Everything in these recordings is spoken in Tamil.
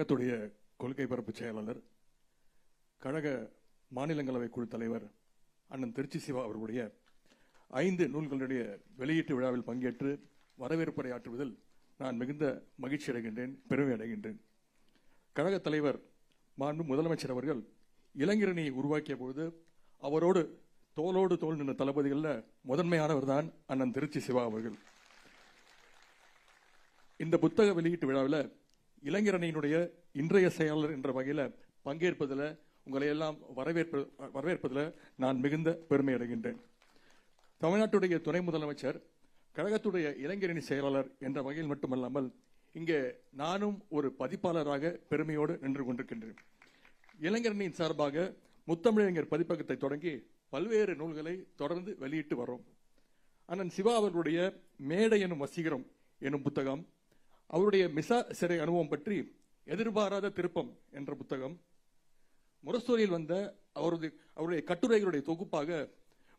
கழகத்துடைய கொள்கை பரப்பு செயலாளர், கழக மாநிலங்களவை குழு தலைவர் அண்ணன் திருச்சி சிவா அவர்களுடைய 5 நூல்களுடைய வெளியீட்டு விழாவில் பங்கேற்று வரவேற்புரையாற்றுவதில் நான் மிகுந்த மகிழ்ச்சி அடைகின்றேன், பெருமை அடைகின்றேன். கழக தலைவர் மாண்பு முதலமைச்சர் அவர்கள் இளைஞரணியை உருவாக்கிய பொழுது அவரோடு தோளோடு தோள் நின்ற தளபதிகளில் முதன்மையானவர் தான் அண்ணன் திருச்சி சிவா அவர்கள். இந்த புத்தக வெளியீட்டு விழாவில் இளைஞரணியினுடைய இன்றைய செயலாளர் என்ற வகையில் பங்கேற்பதில் உங்களை எல்லாம் வரவேற்பதில் நான் மிகுந்த பெருமை அடைகின்றேன். தமிழ்நாட்டுடைய துணை முதலமைச்சர் கழகத்துடைய இளைஞரணி செயலாளர் என்ற வகையில் மட்டுமல்லாமல் இங்கே நானும் ஒரு பதிப்பாளராக பெருமையோடு நின்று கொண்டிருக்கின்றேன். இளைஞரணியின் சார்பாக முத்தமிழறிஞர் பதிப்பகத்தை தொடங்கி பல்வேறு நூல்களை தொடர்ந்து வெளியிட்டு வரோம். அண்ணன் சிவா அவர்களுடைய மேடை எனும் வசீகரம் எனும் புத்தகம், அவருடைய மிசா சிறை அனுபவம் பற்றி எதிர்பாராத திருப்பம் என்ற புத்தகம், முரசொலியில் வந்த அவருடைய கட்டுரைகளுடைய தொகுப்பாக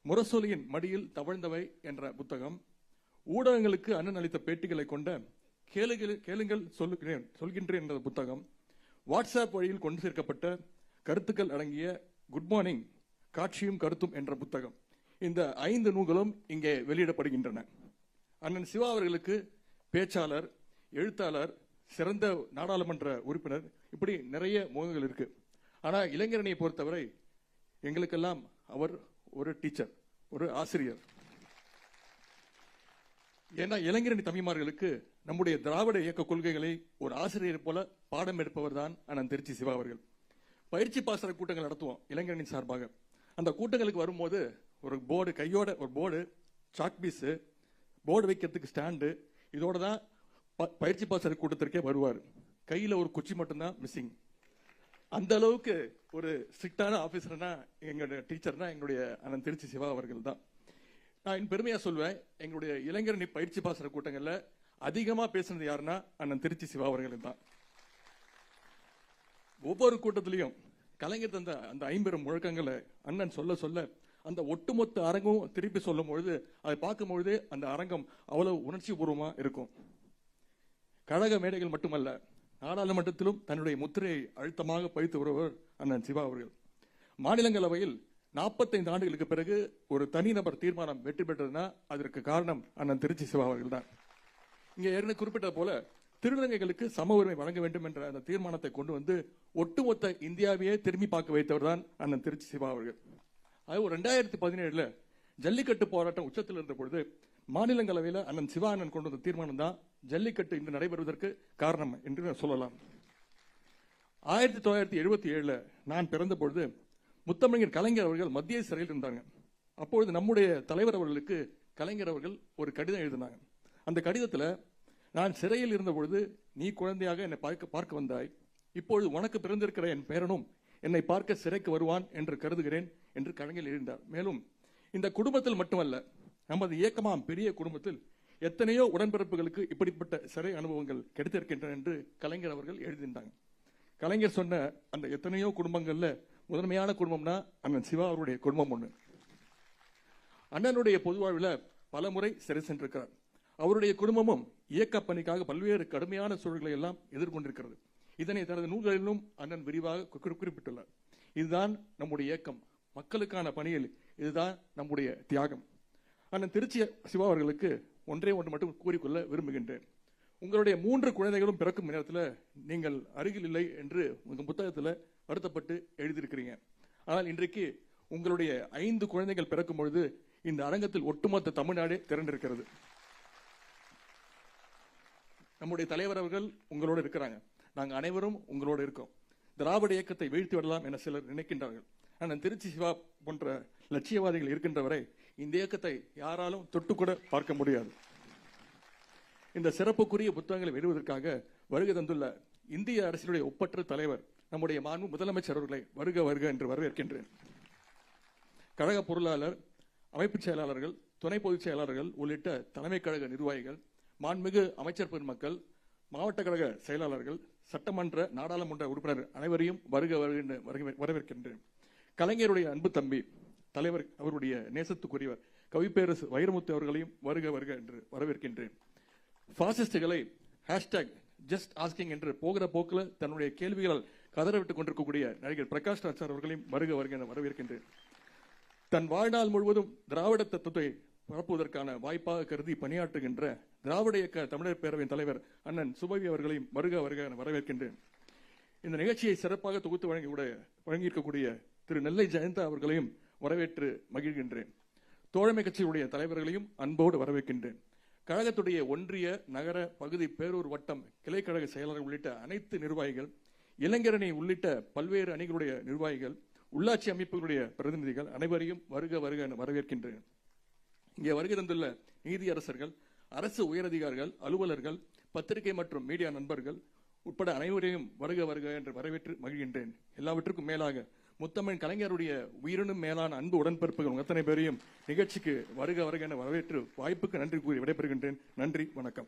முரசொலியின் மடியில் தவழ்ந்தவை என்ற புத்தகம், ஊடகங்களுக்கு அண்ணன் அளித்த பேட்டிகளை கொண்ட கேளுங்கள் சொல்கின்றேன் என்ற புத்தகம், வாட்ஸ்அப் வழியில் கொண்டு சேர்க்கப்பட்ட கருத்துக்கள் அடங்கிய குட் மார்னிங் காட்சியும் கருத்தும் என்ற புத்தகம், இந்த 5 நூல்களும் இங்கே வெளியிடப்படுகின்றன. அண்ணன் சிவா அவர்களுக்கு பேச்சாளர், எழுத்தாளர், சிறந்த நாடாளுமன்ற உறுப்பினர், இப்படி நிறைய முகங்கள் இருக்கு. ஆனா இளைஞரணியை பொறுத்தவரை எங்களுக்கெல்லாம் அவர் ஒரு டீச்சர், ஒரு ஆசிரியர். ஏன்னா இளைஞரணி தம்பிமார்களுக்கு நம்முடைய திராவிட இயக்க கொள்கைகளை ஒரு ஆசிரியர் போல பாடம் எடுப்பவர் தான் அண்ணன் திருச்சி சிவா அவர்கள். பயிற்சி பாசன கூட்டங்கள் நடத்துவோம் இளைஞரணி சார்பாக. அந்த கூட்டங்களுக்கு வரும்போது ஒரு போர்டு, கையோட ஒரு போர்டு, சாக் பீஸ், போர்டு வைக்கிறதுக்கு ஸ்டாண்டு, இதோட தான் பயிற்சி பாசன கூட்டத்திற்கே வருவார். கையில ஒரு குச்சி மட்டும்தான் மிஸ்ஸிங். அந்த அளவுக்கு ஒரு ஸ்ட்ரிக்டான ஆபீசர்னா எங்களுடைய டீச்சர்னா எங்களுடைய அண்ணன் திருச்சி சிவா அவர்கள் தான். நான் பெருமையா சொல்வேன், எங்களுடைய இளைஞரணி பயிற்சி பாசன கூட்டங்கள்ல அதிகமா பேசுனது யாருன்னா அண்ணன் திருச்சி சிவா அவர்கள் தான். ஒவ்வொரு கூட்டத்திலையும் கலைஞர் தந்த அந்த 50 முழக்கங்களை அண்ணன் சொல்ல சொல்ல அந்த ஒட்டுமொத்த அரங்கம் திருப்பி சொல்லும் பொழுது அதை பார்க்கும் பொழுது அந்த அரங்கம் அவ்வளவு உணர்ச்சி பூர்வமா இருக்கும். கழக மேடைகள் மட்டுமல்ல, நாடாளுமன்றத்திலும் தன்னுடைய முத்திரையை அழுத்தமாக பதித்து வருவர் அண்ணன் சிவா அவர்கள். மாநிலங்களவையில் 45 ஆண்டுகளுக்கு பிறகு ஒரு தனிநபர் தீர்மானம் வெற்றி பெற்றதுன்னா அதற்கு காரணம் அண்ணன் திருச்சி சிவா அவர்கள் தான். இங்க ஏற்கனவே குறிப்பிட்டது போல திருநங்கைகளுக்கு சம உரிமை வழங்க வேண்டும் என்ற அந்த தீர்மானத்தை கொண்டு வந்து ஒட்டுமொத்த இந்தியாவையே திரும்பி பார்க்க வைத்தவர் தான் அண்ணன் திருச்சி சிவா அவர்கள். அது 2017 ஜல்லிக்கட்டு போராட்டம் உச்சத்தில் இருந்த பொழுது மாநிலங்களவையில் அண்ணன் சிவா அண்ணன் கொண்டு வந்த தீர்மானம் தான் ஜல்லிக்கட்டு இன்று நடைபெறுவதற்கு காரணம் என்று சொல்லலாம். 1977 நான் பிறந்த பொழுது முத்தமிழர் கலைஞர் அவர்கள் மத்திய சிறையில் இருந்தாங்க. அப்பொழுது நம்முடைய தலைவர் அவர்களுக்கு கலைஞர் அவர்கள் ஒரு கடிதம் எழுதினாங்க. அந்த கடிதத்தில், நான் சிறையில் இருந்த பொழுது நீ குழந்தையாக என்னை பார்க்க வந்தாய், இப்பொழுது உனக்கு பிறந்திருக்கிற என் பேரனும் என்னை பார்க்க சிறைக்கு வருவான் என்று கருதுகிறேன் என்று கலைஞர் எழுந்தார். மேலும் இந்த குடும்பத்தில் மட்டுமல்ல, நமது இயக்கமாம் பெரிய குடும்பத்தில் எத்தனையோ உடன்பிறப்புகளுக்கு இப்படிப்பட்ட சிறை அனுபவங்கள் கிடைத்திருக்கின்றன என்று கலைஞர் அவர்கள் எழுதியிருந்தாங்க. கலைஞர் சொன்ன அந்த எத்தனையோ குடும்பங்கள்ல முதன்மையான குடும்பம்னா அண்ணன் சிவா அவருடைய குடும்பம் ஒண்ணு. அண்ணனுடைய பொது வாழ்வில் பல முறை சிறை சென்றிருக்கிறார். அவருடைய குடும்பமும் இயக்க பணிக்காக பல்வேறு கடுமையான சூழல்களை எல்லாம் எதிர்கொண்டிருக்கிறது. இதனை தனது நூல்களிலும் அண்ணன் விரிவாக குறிப்பிட்டுள்ளார். இதுதான் நம்முடைய இயக்கம், மக்களுக்கான பணியில் இதுதான் நம்முடைய தியாகம். அண்ணன் திருச்சி சிவா அவர்களுக்கு ஒன்றே ஒன்று மட்டும் கூறிக்கொள்ள விரும்புகின்றேன். உங்களுடைய 3 குழந்தைகளும் பிறக்கும் நேரத்தில் நீங்கள் அருகில் இல்லை என்று உங்க புத்தகத்தில் வருத்தப்பட்டு எழுதியிருக்கிறீங்க. ஆனால் இன்றைக்கு உங்களுடைய 5 குழந்தைகள் பிறக்கும் பொழுது இந்த அரங்கத்தில் ஒட்டுமொத்த தமிழ்நாடே திரண்டிருக்கிறது. நம்முடைய தலைவர் அவர்கள் உங்களோடு இருக்கிறாங்க, நாங்கள் அனைவரும் உங்களோடு இருக்கோம். திராவிட இயக்கத்தை வீழ்த்தி விடலாம் என சிலர் நினைக்கின்றார்கள். ஆனால் திருச்சி சிவா போன்ற லட்சியவாதிகள் இருக்கின்ற வரை இந்த இயக்கத்தை யாராலும் தொட்டுக்கூட பார்க்க முடியாது. இந்த சிறப்புக்குரிய புத்தகங்களை வெளியிடுவதற்காக வருகை தந்துள்ள இந்திய அரசினுடைய ஒப்பற்ற தலைவர் நம்முடைய மாண்பு முதலமைச்சர் அவர்களை வருக வருக என்று வரவேற்கின்றேன். கழக பொருளாளர், அமைப்பு செயலாளர்கள், துணை பொதுச் செயலாளர்கள் உள்ளிட்ட தலைமை கழக நிர்வாகிகள், மாண்புமிகு அமைச்சர் பெருமக்கள், மாவட்ட கழக செயலாளர்கள், சட்டமன்ற நாடாளுமன்ற உறுப்பினர் அனைவரையும் வருக வருக வரவேற்கின்றேன். கலைஞருடைய அன்பு தம்பி தலைவர், அவருடைய நேசத்துக்குரியவர் கவிப்பேரசு வைரமுத்து அவர்களையும் வருக வருக என்று வரவேற்கின்றேன். பாசிஸ்டுகளை ஜஸ்ட் ஆஸ்கிங் என்று போகிற போக்கில் தன்னுடைய கேள்விகளால் கதறவிட்டுக் கொண்டிருக்கக்கூடிய நடிகர் பிரகாஷ் ராஜ் சார் அவர்களையும் வருக வருக என வரவேற்கின்றேன். தன் வாழ்நாள் முழுவதும் திராவிட தத்துவத்தை பரப்புவதற்கான வாய்ப்பாக கருதி பணியாற்றுகின்ற திராவிட இயக்க தமிழர் பேரவையின் தலைவர் அண்ணன் சுபவி அவர்களையும் வருக வருக என வரவேற்கின்றேன். இந்த நிகழ்ச்சியை சிறப்பாக தொகுத்து வழங்கியிருக்கக்கூடிய திரு நெல்லை ஜெயந்தா அவர்களையும் வரவேற்று மகிழ்கின்றேன். தோழமை கட்சியுடைய தலைவர்களையும் அன்போடு வரவேற்கின்றேன். கழகத்துடைய ஒன்றிய நகர பகுதி பேரூர் வட்டம் கிளைக்கழக செயலாளர் உள்ளிட்ட அனைத்து நிர்வாகிகள், இளைஞரணி உள்ளிட்ட பல்வேறு அணிகளுடைய நிர்வாகிகள், உள்ளாட்சி அமைப்புகளுடைய பிரதிநிதிகள் அனைவரையும் வருக வருக என வரவேற்கின்றேன். இங்கே வருகை தந்துள்ள நீதியரசர்கள், அரசு உயரதிகாரிகள், அலுவலர்கள், பத்திரிகை மற்றும் மீடியா நண்பர்கள் உட்பட அனைவரையும் வருக வருக என்று வரவேற்று மகிழ்கின்றேன். எல்லாவற்றுக்கும் மேலாக முத்தமிழ் கலைஞருடைய உயிரினும் மேலான அன்பு உடன்பிறப்புகள் அத்தனை பேரையும் நிகழ்ச்சிக்கு வருக வருக என வரவேற்று வாய்ப்புக்கு நன்றி கூறி விடைபெறுகின்றேன். நன்றி, வணக்கம்.